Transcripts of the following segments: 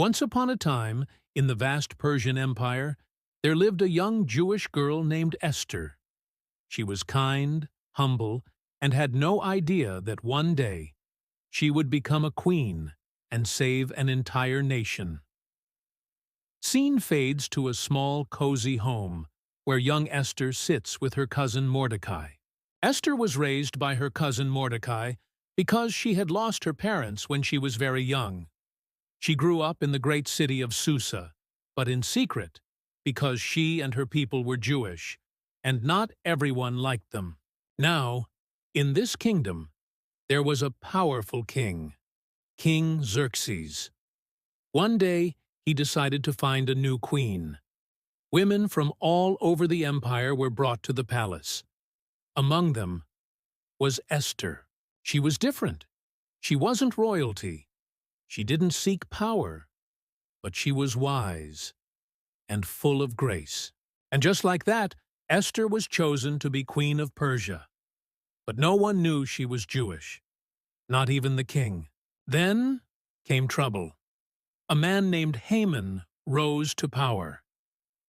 Once upon a time, in the vast Persian Empire, there lived a young Jewish girl named Esther. She was kind, humble, and had no idea that one day she would become a queen and save an entire nation. Scene fades to a small, cozy home where young Esther sits with her cousin Mordecai. Esther was raised by her cousin Mordecai because she had lost her parents when she was very young. She grew up in the great city of Susa, but in secret, because she and her people were Jewish, and not everyone liked them. Now, in this kingdom, there was a powerful king, King Xerxes. One day, he decided to find a new queen. Women from all over the empire were brought to the palace. Among them was Esther. She was different. She wasn't royalty. She didn't seek power, but she was wise and full of grace. And just like that, Esther was chosen to be queen of Persia. But no one knew she was Jewish, not even the king. Then came trouble. A man named Haman rose to power.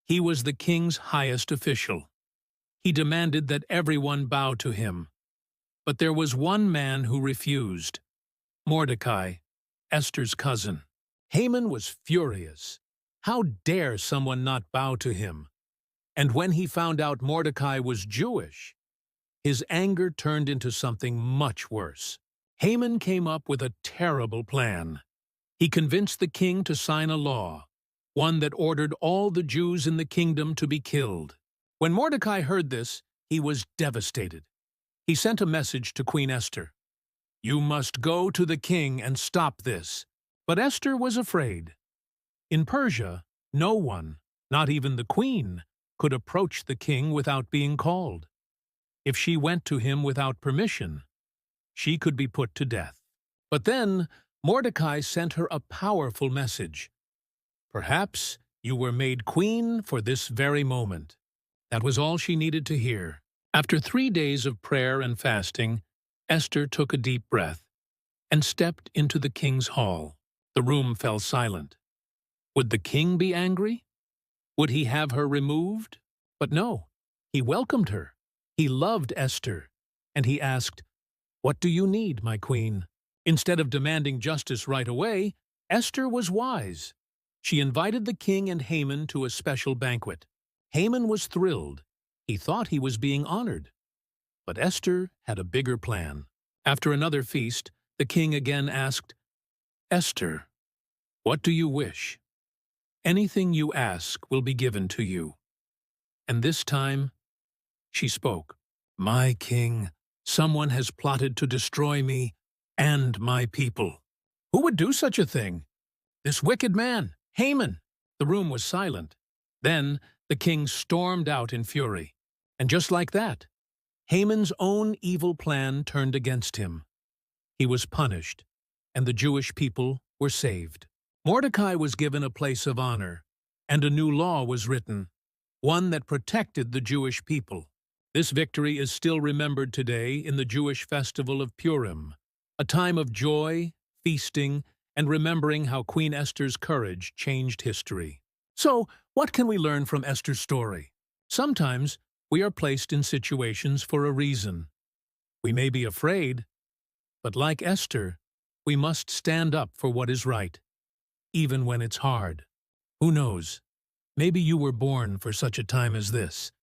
He was the king's highest official. He demanded that everyone bow to him. But there was one man who refused: Mordecai, Esther's cousin. Haman was furious. How dare someone not bow to him? And when he found out Mordecai was Jewish, his anger turned into something much worse. Haman came up with a terrible plan. He convinced the king to sign a law, one that ordered all the Jews in the kingdom to be killed. When Mordecai heard this, he was devastated. He sent a message to Queen Esther. "You must go to the king and stop this." But Esther was afraid. In Persia, no one, not even the queen, could approach the king without being called. If she went to him without permission, she could be put to death. But then Mordecai sent her a powerful message. "Perhaps you were made queen for this very moment." That was all she needed to hear. After 3 days of prayer and fasting, Esther took a deep breath and stepped into the king's hall. The room fell silent. Would the king be angry? Would he have her removed? But no, he welcomed her. He loved Esther, and he asked, "What do you need, my queen?" Instead of demanding justice right away, Esther was wise. She invited the king and Haman to a special banquet. Haman was thrilled. He thought he was being honored. But Esther had a bigger plan. After another feast, the king again asked, "Esther, what do you wish?" "Anything you ask will be given to you." And this time, she spoke. "My king, someone has plotted to destroy me and my people." "Who would do such a thing?" "This wicked man, Haman." The room was silent. Then the king stormed out in fury. And just like that, Haman's own evil plan turned against him. He was punished, and the Jewish people were saved. Mordecai was given a place of honor, and a new law was written, one that protected the Jewish people. This victory is still remembered today in the Jewish festival of Purim, a time of joy, feasting, and remembering how Queen Esther's courage changed history. So, what can we learn from Esther's story? Sometimes we are placed in situations for a reason. We may be afraid, but like Esther, we must stand up for what is right, even when it's hard. Who knows? Maybe you were born for such a time as this.